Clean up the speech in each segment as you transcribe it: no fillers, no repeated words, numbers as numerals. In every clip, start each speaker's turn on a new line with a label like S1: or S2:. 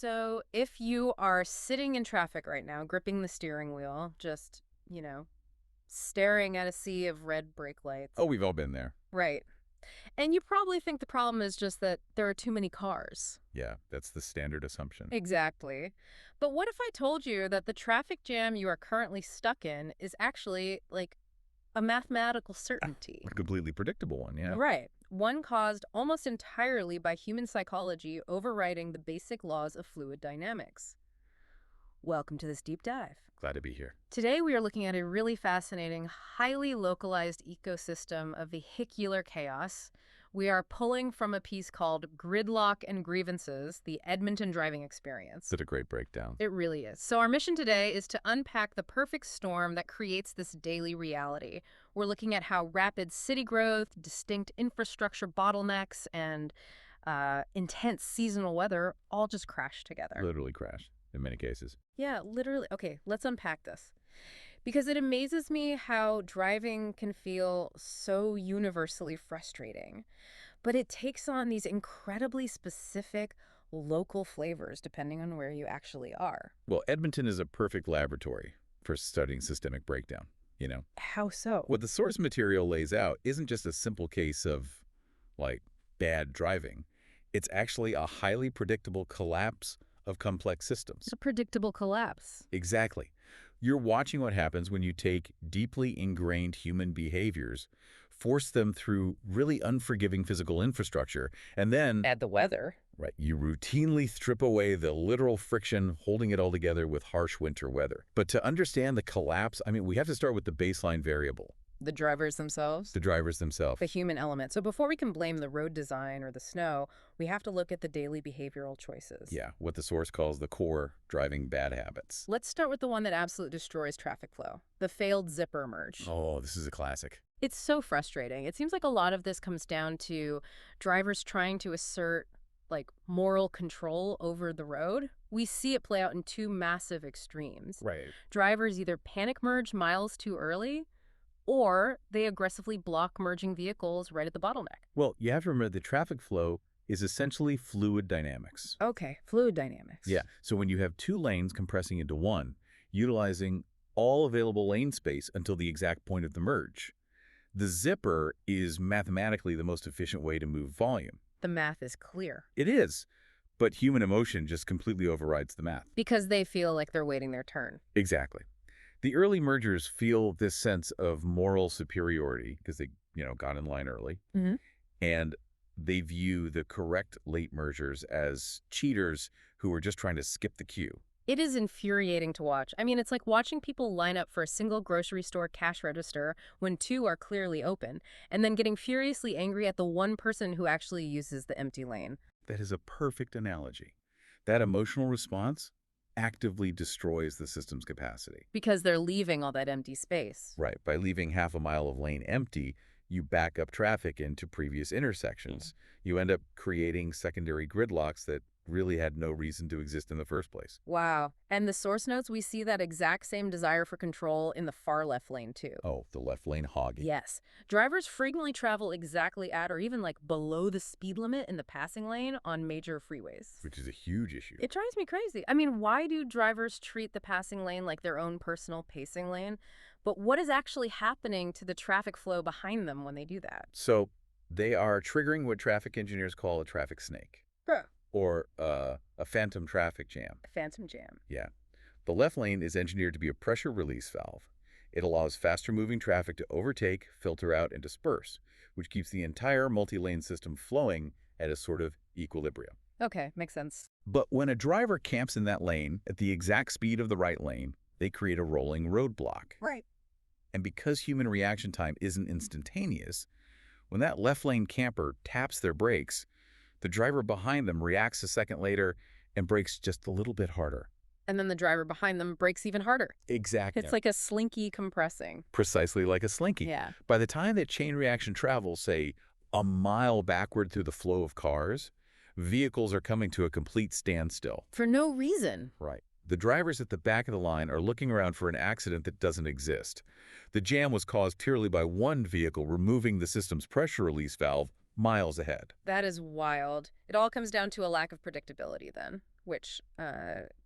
S1: So if you are sitting in traffic right now, gripping the steering wheel, just, staring at a sea of red brake lights.
S2: Oh, we've all been there.
S1: Right. And you probably think the problem is just that there are too many cars.
S2: Yeah, that's the standard assumption.
S1: Exactly. But what if I told you that the traffic jam you are currently stuck in is actually like a mathematical certainty?
S2: A completely predictable one, yeah.
S1: Right. One caused almost entirely by human psychology overriding the basic laws of fluid dynamics. Welcome to this deep dive.
S2: Glad to be here.
S1: Today we are looking at a really fascinating, highly localized ecosystem of vehicular chaos. We are pulling from a piece called Gridlock and Grievances, the Edmonton driving experience.
S2: That's a great breakdown.
S1: It really is. So our mission today is to unpack the perfect storm that creates this daily reality. We're looking at how rapid city growth, distinct infrastructure bottlenecks, and intense seasonal weather all just crash together.
S2: Literally crashed in many cases.
S1: Yeah, literally. Okay, let's unpack this. Because it amazes me how driving can feel so universally frustrating. But it takes on these incredibly specific local flavors depending on where you actually are.
S2: Well, Edmonton is a perfect laboratory for studying systemic breakdown, you know.
S1: How so?
S2: What the source material lays out isn't just a simple case of, like, bad driving. It's actually a highly predictable collapse of complex systems.
S1: A predictable collapse.
S2: Exactly. You're watching what happens when you take deeply ingrained human behaviors, force them through really unforgiving physical infrastructure, and then,
S1: Add the weather.
S2: right, you routinely strip away the literal friction holding it all together with harsh winter weather. But to understand the collapse, I mean, we have to start with the baseline variable,
S1: The drivers themselves.
S2: the drivers themselves.
S1: The human element. So before we can blame the road design or the snow, we have to look at the daily behavioral choices.
S2: Yeah, what the source calls the core driving bad habits.
S1: Let's start with the one that absolutely destroys traffic flow, the failed zipper merge.
S2: Oh, this is a classic.
S1: It's so frustrating. It seems like a lot of this comes down to drivers trying to assert like moral control over the road. We see it play out in two massive extremes.
S2: Right.
S1: Drivers either panic merge miles too early or they aggressively block merging vehicles right at the bottleneck.
S2: Well, you have to remember the traffic flow is essentially fluid dynamics.
S1: Okay, fluid dynamics.
S2: Yeah, so when you have two lanes compressing into one, utilizing all available lane space until the exact point of the merge, the zipper is mathematically the most efficient way to move volume.
S1: The math is clear.
S2: It is, but human emotion just completely overrides the math.
S1: Because they feel like they're waiting their turn.
S2: Exactly. The early mergers feel this sense of moral superiority because they, got in line early,
S1: Mm-hmm.
S2: and they view the correct late mergers as cheaters who are just trying to skip the queue.
S1: It is infuriating to watch. I mean, it's like watching people line up for a single grocery store cash register when two are clearly open, and then getting furiously angry at the one person who actually uses the empty lane.
S2: That is a perfect analogy. That emotional response actively destroys the system's capacity.
S1: Because they're leaving all that empty space.
S2: Right. By leaving half a mile of lane empty, you back up traffic into previous intersections. You end up creating secondary gridlocks that really had no reason to exist in the first place.
S1: Wow. And the source notes, we see that exact same desire for control in the far left lane, too.
S2: Oh, the left lane hogging.
S1: Yes. Drivers frequently travel exactly at or even like below the speed limit in the passing lane on major freeways.
S2: Which is a huge issue.
S1: It drives me crazy. I mean, why do drivers treat the passing lane like their own personal pacing lane? But what is actually happening to the traffic flow behind them when they do that?
S2: So they are triggering what traffic engineers call a traffic snake.
S1: Huh.
S2: Or a phantom traffic jam.
S1: A phantom jam.
S2: Yeah. The left lane is engineered to be a pressure release valve. It allows faster moving traffic to overtake, filter out, and disperse, which keeps the entire multi-lane system flowing at a sort of equilibrium.
S1: Okay, makes sense.
S2: But when a driver camps in that lane at the exact speed of the right lane, they create a rolling roadblock.
S1: Right.
S2: And because human reaction time isn't instantaneous, when that left lane camper taps their brakes, the driver behind them reacts a second later and brakes just a little bit harder.
S1: And then the driver behind them brakes even harder.
S2: Exactly.
S1: It's like a slinky compressing.
S2: Precisely like a slinky.
S1: Yeah.
S2: By the time that chain reaction travels, say, a mile backward through the flow of cars, vehicles are coming to a complete standstill.
S1: For no reason.
S2: Right. The drivers at the back of the line are looking around for an accident that doesn't exist. The jam was caused purely by one vehicle removing the system's pressure release valve miles ahead.
S1: That is wild. It all comes down to a lack of predictability then. which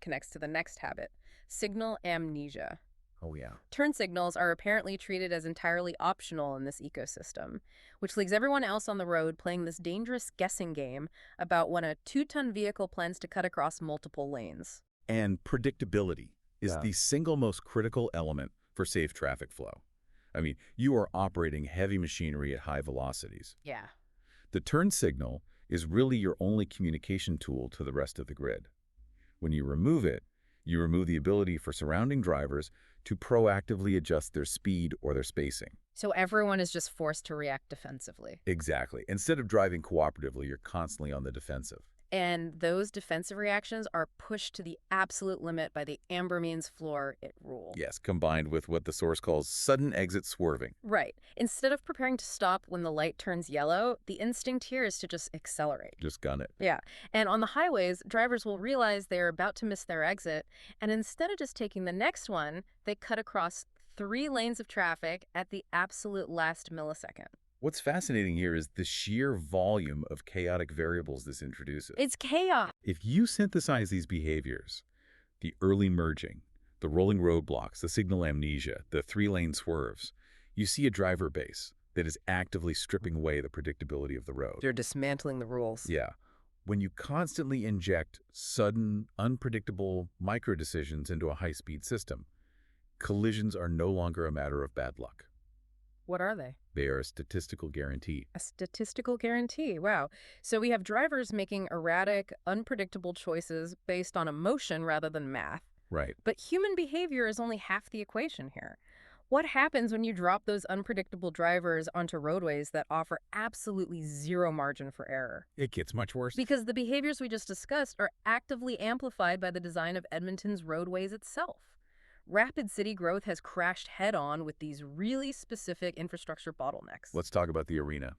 S1: connects to the next habit, signal amnesia.
S2: Oh, yeah.
S1: Turn signals are apparently treated as entirely optional in this ecosystem, which leaves everyone else on the road playing this dangerous guessing game about when a 2-ton vehicle plans to cut across multiple lanes.
S2: And predictability is
S3: Yeah.
S2: the single most critical element for safe traffic flow. I mean, you are operating heavy machinery at high velocities.
S1: Yeah.
S2: The turn signal is really your only communication tool to the rest of the grid. When you remove it, you remove the ability for surrounding drivers to proactively adjust their speed or their spacing.
S1: So everyone is just forced to react defensively.
S2: Exactly. Instead of driving cooperatively, you're constantly on the defensive.
S1: And those defensive reactions are pushed to the absolute limit by the amber means floor it rule.
S2: Yes, combined with what the source calls sudden exit swerving.
S1: Right. Instead of preparing to stop when the light turns yellow, the instinct here is to just accelerate.
S2: Just gun it.
S1: Yeah. And on the highways, drivers will realize they're about to miss their exit, and instead of just taking the next one, they cut across 3 lanes of traffic at the absolute last millisecond.
S2: What's fascinating here is the sheer volume of chaotic variables this introduces.
S1: It's chaos.
S2: If you synthesize these behaviors, the early merging, the rolling roadblocks, the signal amnesia, the 3-lane swerves, you see a driver base that is actively stripping away the predictability of the road.
S1: They're dismantling the rules.
S2: Yeah. When you constantly inject sudden, unpredictable micro-decisions into a high-speed system, collisions are no longer a matter of bad luck.
S1: What are they?
S2: They are a statistical guarantee.
S1: A statistical guarantee. Wow. So we have drivers making erratic, unpredictable choices based on emotion rather than math.
S2: Right.
S1: But human behavior is only half the equation here. What happens when you drop those unpredictable drivers onto roadways that offer absolutely zero margin for error?
S2: It gets much worse.
S1: Because the behaviors we just discussed are actively amplified by the design of Edmonton's roadways itself. Rapid city growth has crashed head-on with these really specific infrastructure bottlenecks.
S2: Let's talk about the arena.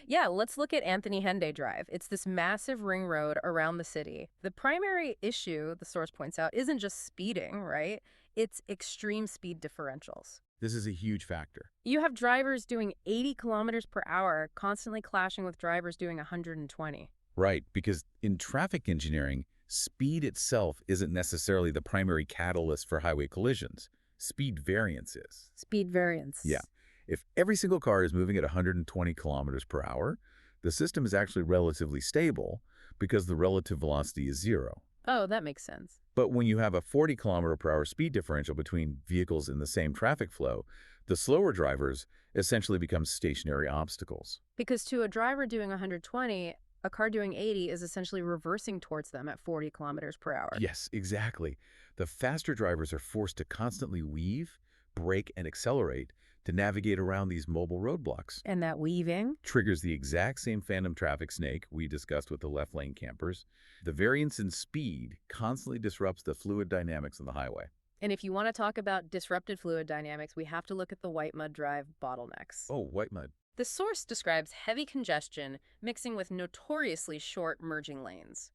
S1: Yeah, let's look at Anthony Henday Drive. It's this massive ring road around the city. The primary issue, the source points out, isn't just speeding, right? It's extreme speed differentials.
S2: This is a huge factor.
S1: You have drivers doing 80 kilometers per hour constantly clashing with drivers doing 120.
S2: Right, because in traffic engineering, speed itself isn't necessarily the primary catalyst for highway collisions. Speed variance is.
S1: Speed variance.
S2: Yeah. If every single car is moving at 120 kilometers per hour, the system is actually relatively stable because the relative velocity is zero.
S1: Oh, that makes sense.
S2: But when you have a 40 kilometer per hour speed differential between vehicles in the same traffic flow, the slower drivers essentially become stationary obstacles.
S1: Because to a driver doing 120, a car doing 80 is essentially reversing towards them at 40 kilometers per hour.
S2: Yes, exactly. The faster drivers are forced to constantly weave, brake, and accelerate to navigate around these mobile roadblocks.
S1: And that weaving?
S2: Triggers the exact same phantom traffic snake we discussed with the left lane campers. The variance in speed constantly disrupts the fluid dynamics on the highway.
S1: And if you want to talk about disrupted fluid dynamics, we have to look at the White Mud Drive bottlenecks.
S2: Oh, white mud.
S1: The source describes heavy congestion mixing with notoriously short merging lanes,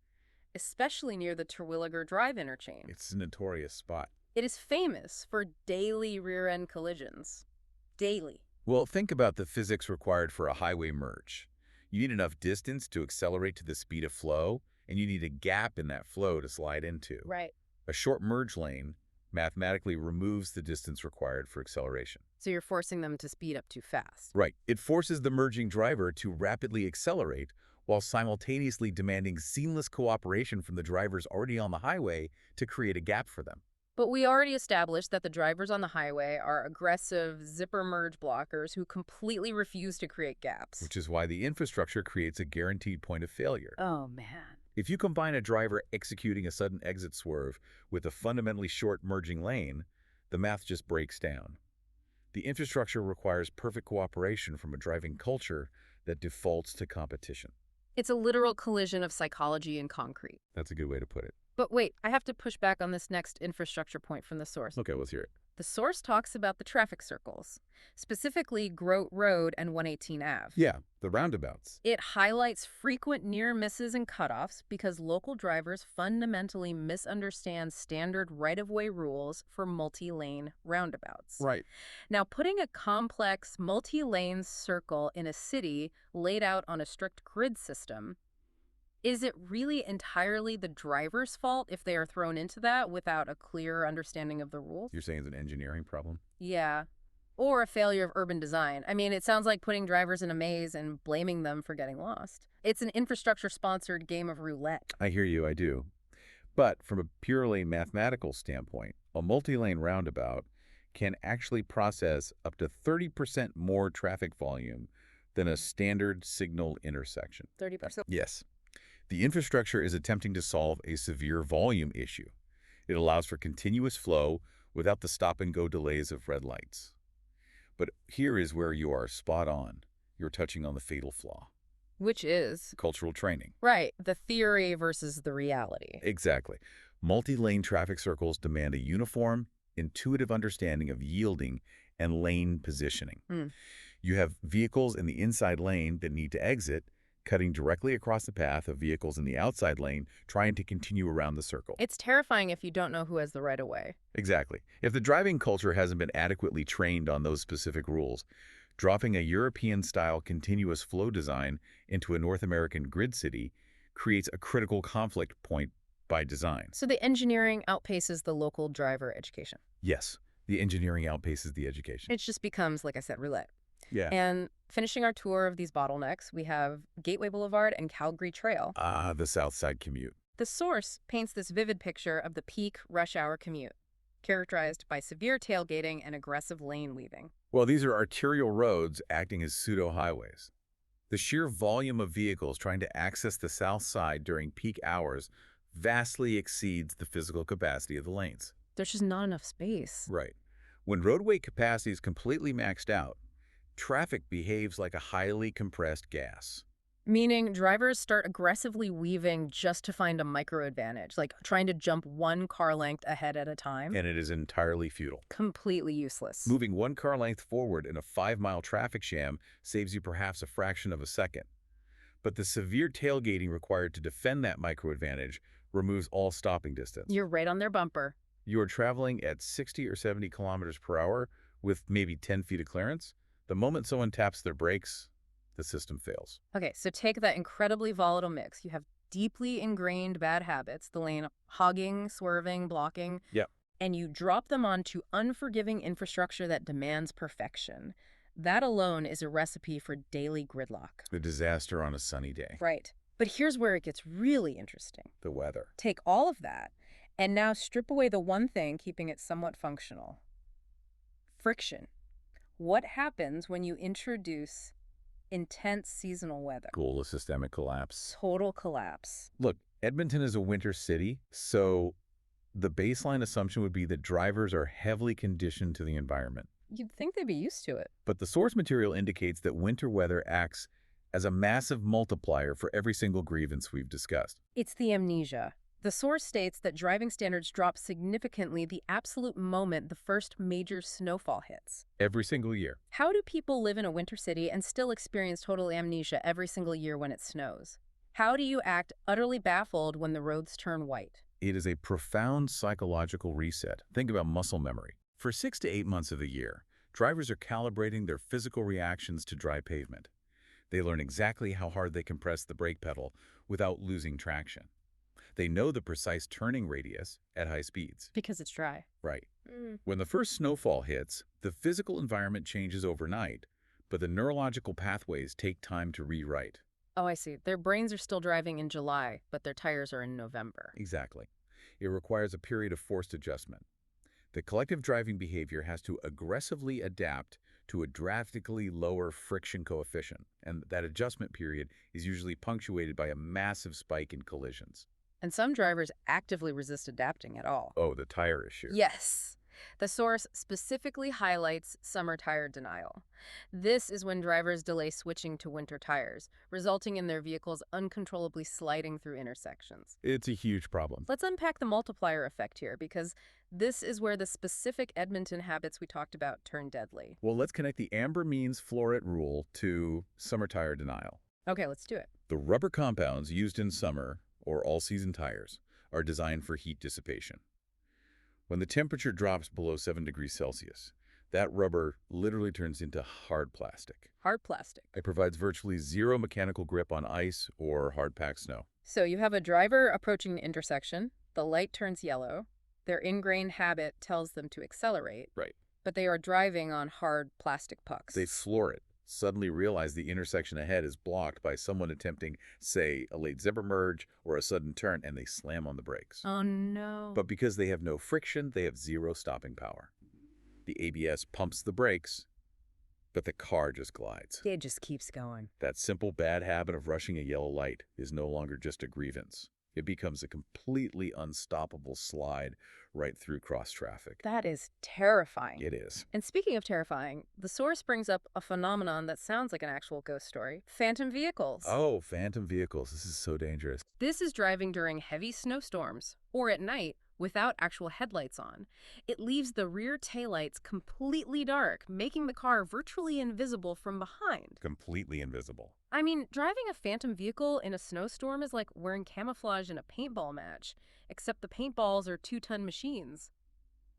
S1: especially near the Terwilliger Drive interchange.
S2: It's a notorious spot.
S1: It is famous for daily rear-end collisions. Daily.
S2: Well, think about the physics required for a highway merge. You need enough distance to accelerate to the speed of flow, and you need a gap in that flow to slide into.
S1: Right.
S2: A short merge lane mathematically removes the distance required for acceleration.
S1: So you're forcing them to speed up too fast.
S2: Right. It forces the merging driver to rapidly accelerate while simultaneously demanding seamless cooperation from the drivers already on the highway to create a gap for them.
S1: But we already established that the drivers on the highway are aggressive zipper merge blockers who completely refuse to create gaps.
S2: Which is why the infrastructure creates a guaranteed point of failure.
S1: Oh, man.
S2: If you combine a driver executing a sudden exit swerve with a fundamentally short merging lane, the math just breaks down. The infrastructure requires perfect cooperation from a driving culture that defaults to competition.
S1: It's a literal collision of psychology and concrete.
S2: That's a good way to put it.
S1: But wait, I have to push back on this next infrastructure point from the source.
S2: Okay, let's hear it.
S1: The source talks about the traffic circles, specifically Grote Road and 118 Ave.
S2: Yeah, the roundabouts.
S1: It highlights frequent near misses and cutoffs because local drivers fundamentally misunderstand standard right-of-way rules for multi-lane roundabouts.
S2: Right.
S1: Now, putting a complex multi-lane circle in a city laid out on a strict grid system, Is it really entirely the driver's fault if they are thrown into that without a clear understanding of the rules?
S2: You're saying it's an engineering problem?
S1: Yeah. Or a failure of urban design. I mean, it sounds like putting drivers in a maze and blaming them for getting lost. It's an infrastructure-sponsored game of roulette.
S2: I hear you, I do. But from a purely mathematical standpoint, a multi-lane roundabout can actually process up to 30% more traffic volume than a standard signal intersection.
S1: 30%.
S2: Yes. The infrastructure is attempting to solve a severe volume issue. It allows for continuous flow without the stop-and-go delays of red lights. But here is where you are spot on. You're touching on the fatal flaw.
S1: Which is?
S2: Cultural training.
S1: Right, the theory versus the reality.
S2: Exactly. Multi-lane traffic circles demand a uniform, intuitive understanding of yielding and lane positioning. You have vehicles in the inside lane that need to exit, cutting directly across the path of vehicles in the outside lane trying to continue around the circle.
S1: It's terrifying if you don't know who has the right of way.
S2: Exactly. If the driving culture hasn't been adequately trained on those specific rules, dropping a European-style continuous flow design into a North American grid city creates a critical conflict point by design.
S1: So the engineering outpaces the local driver education.
S2: Yes, the engineering outpaces the education.
S1: It just becomes, like I said, roulette.
S2: Yeah.
S1: And finishing our tour of these bottlenecks, we have Gateway Boulevard and Calgary Trail.
S2: The South Side commute.
S1: The source paints this vivid picture of the peak rush hour commute, characterized by severe tailgating and aggressive lane weaving.
S2: Well, these are arterial roads acting as pseudo-highways. The sheer volume of vehicles trying to access the south side during peak hours vastly exceeds the physical capacity of the lanes.
S1: There's just not enough space.
S2: Right. When roadway capacity is completely maxed out, traffic behaves like a highly compressed gas.
S1: Meaning drivers start aggressively weaving just to find a micro advantage, like trying to jump one car length ahead at a time.
S2: And it is entirely futile.
S1: Completely useless.
S2: Moving one car length forward in a 5-mile traffic jam saves you perhaps a fraction of a second. But the severe tailgating required to defend that micro advantage removes all stopping distance.
S1: You're right on their bumper.
S2: You are traveling at 60 or 70 kilometers per hour with maybe 10 feet of clearance. The moment someone taps their brakes, the system fails.
S1: Okay, so take that incredibly volatile mix. You have deeply ingrained bad habits, the lane hogging, swerving, blocking.
S2: Yep.
S1: And you drop them onto unforgiving infrastructure that demands perfection. That alone is a recipe for daily gridlock.
S2: A disaster on a sunny day.
S1: Right. But here's where it gets really interesting.
S2: The weather.
S1: Take all of that and now strip away the one thing keeping it somewhat functional. Friction. What happens when you introduce intense seasonal weather?
S2: Global systemic collapse.
S1: Total collapse.
S2: Look, Edmonton is a winter city, so the baseline assumption would be that drivers are heavily conditioned to the environment.
S1: You'd think they'd be used to it.
S2: But the source material indicates that winter weather acts as a massive multiplier for every single grievance we've discussed.
S1: It's the amnesia. The source states that driving standards drop significantly the absolute moment the first major snowfall hits.
S2: Every single year.
S1: How do people live in a winter city and still experience total amnesia every single year when it snows? How do you act utterly baffled when the roads turn white?
S2: It is a profound psychological reset. Think about muscle memory. For 6 to 8 months of the year, drivers are calibrating their physical reactions to dry pavement. They learn exactly how hard they can press the brake pedal without losing traction. They know the precise turning radius at high speeds.
S1: Because it's dry.
S2: Right. When the first snowfall hits, the physical environment changes overnight, but the neurological pathways take time to rewrite.
S1: Oh, I see. Their brains are still driving in July, but their tires are in November.
S2: Exactly. It requires a period of forced adjustment. The collective driving behavior has to aggressively adapt to a drastically lower friction coefficient, and that adjustment period is usually punctuated by a massive spike in collisions.
S1: And some drivers actively resist adapting at all.
S2: Oh, the tire issue.
S1: Yes. The source specifically highlights summer tire denial. This is when drivers delay switching to winter tires, resulting in their vehicles uncontrollably sliding through intersections.
S2: It's a huge problem.
S1: Let's unpack the multiplier effect here, because this is where the specific Edmonton habits we talked about turn deadly.
S2: Well, let's connect the amber means floret rule to summer tire denial.
S1: Okay, let's do it.
S2: The rubber compounds used in summer or all-season tires are designed for heat dissipation. When the temperature drops below 7 degrees Celsius, That rubber literally turns into hard plastic.
S1: Hard plastic.
S2: It provides virtually zero mechanical grip on ice or hard-packed snow.
S1: So you have a driver approaching an intersection, the light turns yellow, their ingrained habit tells them to accelerate,
S2: Right.
S1: but they are driving on hard plastic pucks.
S2: They floor it, suddenly realize the intersection ahead is blocked by someone attempting, say, a late zebra merge or a sudden turn, and they slam on the brakes.
S1: Oh no.
S2: But because they have no friction, they have zero stopping power. The ABS pumps the brakes, but the car just glides.
S1: It just keeps going.
S2: That simple bad habit of rushing a yellow light is no longer just a grievance. It becomes a completely unstoppable slide right through cross traffic.
S1: That is terrifying.
S2: It is.
S1: And speaking of terrifying, the source brings up a phenomenon that sounds like an actual ghost story. Phantom vehicles.
S2: Oh, phantom vehicles. This is so dangerous.
S1: This is driving during heavy snowstorms or at night without actual headlights on. It leaves the rear taillights completely dark, making the car virtually invisible from behind.
S2: Completely invisible.
S1: I mean, driving a phantom vehicle in a snowstorm is like wearing camouflage in a paintball match, except the paintballs are 2-ton machines.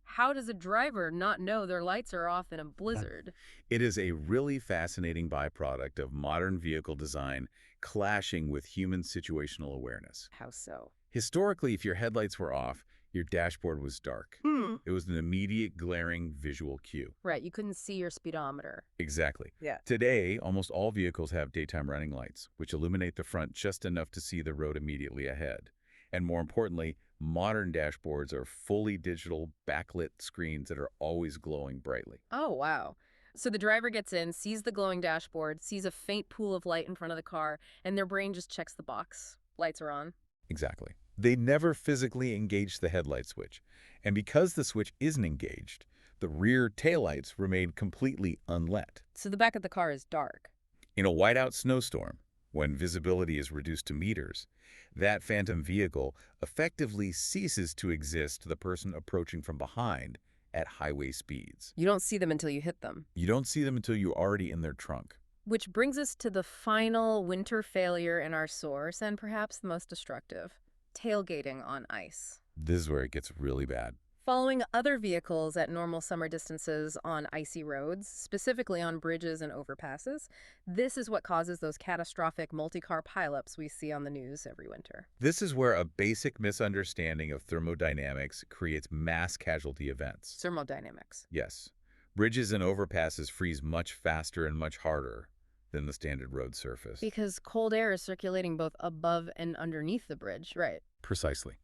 S1: How does a driver not know their lights are off in a blizzard?
S2: It is a really fascinating byproduct of modern vehicle design clashing with human situational awareness.
S1: How so?
S2: Historically, if your headlights were off, your dashboard was dark. It was an immediate glaring visual cue.
S1: Right, you couldn't see your speedometer.
S2: Exactly.
S1: Yeah.
S2: Today, almost all vehicles have daytime running lights, which illuminate the front just enough to see the road immediately ahead. And more importantly, modern dashboards are fully digital, backlit screens that are always glowing brightly.
S1: Oh, wow. So the driver gets in, sees the glowing dashboard, sees a faint pool of light in front of the car, and their brain just checks the box. Lights are on.
S2: Exactly. They never physically engage the headlight switch. And because the switch isn't engaged, the rear taillights remain completely unlit.
S1: So the back of the car is dark.
S2: In a whiteout snowstorm, when visibility is reduced to meters, that phantom vehicle effectively ceases to exist to the person approaching from behind at highway speeds.
S1: You don't see them until you hit them.
S2: You don't see them until you're already in their trunk.
S1: Which brings us to the final winter failure in our source, and perhaps the most destructive: tailgating on ice.
S2: This is where it gets really bad.
S1: Following other vehicles at normal summer distances on icy roads, specifically on bridges and overpasses, this is what causes those catastrophic multi-car pileups we see on the news every winter.
S2: This is where a basic misunderstanding of thermodynamics creates mass casualty events.
S1: Thermodynamics.
S2: Yes. Bridges and overpasses freeze much faster and much harder than the standard road surface.
S1: Because cold air is circulating both above and underneath the bridge, right?
S2: Precisely.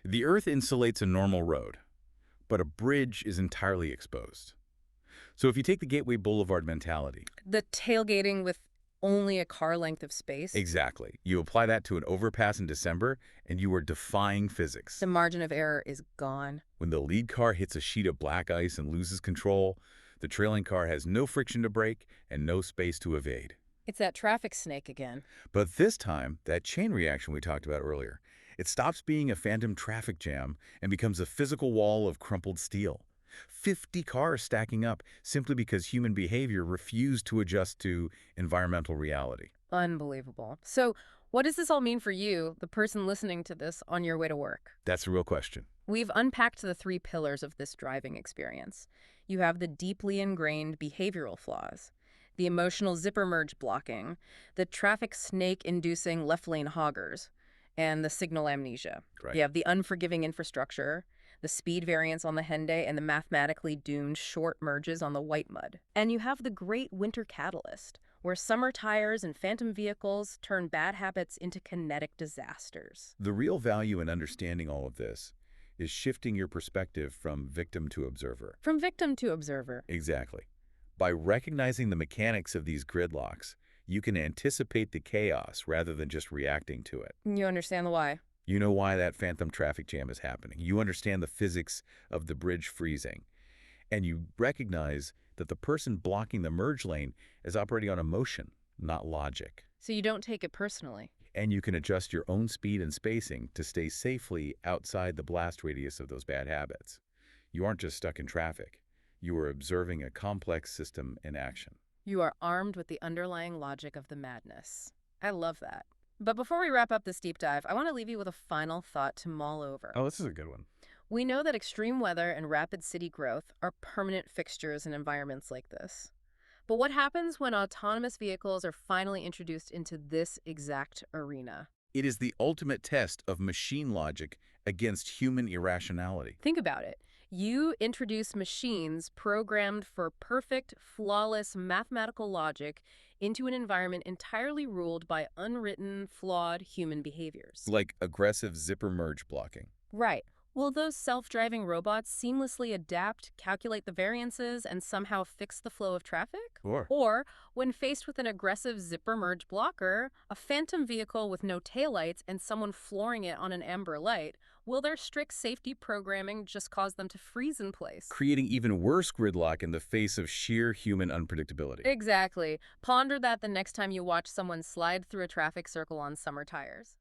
S2: The Earth insulates a normal road, but a bridge is entirely exposed. So if you take the Gateway Boulevard mentality.
S1: The tailgating with only a car length of space.
S2: Exactly. You apply that to an overpass in December, and you are defying physics.
S1: The margin of error is gone.
S2: When the lead car hits a sheet of black ice and loses control, the trailing car has no friction to brake and no space to evade.
S1: It's that traffic snake again.
S2: But this time, that chain reaction we talked about earlier, it stops being a phantom traffic jam and becomes a physical wall of crumpled steel. 50 cars stacking up simply because human behavior refused to adjust to environmental reality.
S1: Unbelievable. So what does this all mean for you, the person listening to this, on your way to work?
S2: That's the real question.
S1: We've unpacked the 3 pillars of this driving experience. You have the deeply ingrained behavioral flaws, the emotional zipper merge blocking, the traffic snake-inducing left-lane hoggers, and the signal amnesia.
S2: Right.
S1: You have the unforgiving infrastructure, the speed variance on the Henday, and the mathematically doomed short merges on the white mud. And you have the great winter catalyst, where summer tires and phantom vehicles turn bad habits into kinetic disasters.
S2: The real value in understanding all of this is shifting your perspective from victim to observer.
S1: From victim to observer.
S2: Exactly. By recognizing the mechanics of these gridlocks, you can anticipate the chaos rather than just reacting to it.
S1: You understand the why.
S2: You know why that phantom traffic jam is happening. You understand the physics of the bridge freezing. And you recognize that the person blocking the merge lane is operating on emotion, not logic.
S1: So you don't take it personally.
S2: And you can adjust your own speed and spacing to stay safely outside the blast radius of those bad habits. You aren't just stuck in traffic. You are observing a complex system in action.
S1: You are armed with the underlying logic of the madness. I love that. But before we wrap up this deep dive, I want to leave you with a final thought to mull over.
S2: Oh, this is a good one.
S1: We know that extreme weather and rapid city growth are permanent fixtures in environments like this. But what happens when autonomous vehicles are finally introduced into this exact arena?
S2: It is the ultimate test of machine logic against human irrationality.
S1: Think about it. You introduce machines programmed for perfect, flawless mathematical logic into an environment entirely ruled by unwritten, flawed human behaviors.
S2: Like aggressive zipper merge blocking.
S1: Right. Will those self-driving robots seamlessly adapt, calculate the variances, and somehow fix the flow of traffic?
S2: Sure.
S1: Or, when faced with an aggressive zipper merge blocker, a phantom vehicle with no taillights and someone flooring it on an amber light, will their strict safety programming just cause them to freeze in place?
S2: Creating even worse gridlock in the face of sheer human unpredictability.
S1: Exactly. Ponder that the next time you watch someone slide through a traffic circle on summer tires.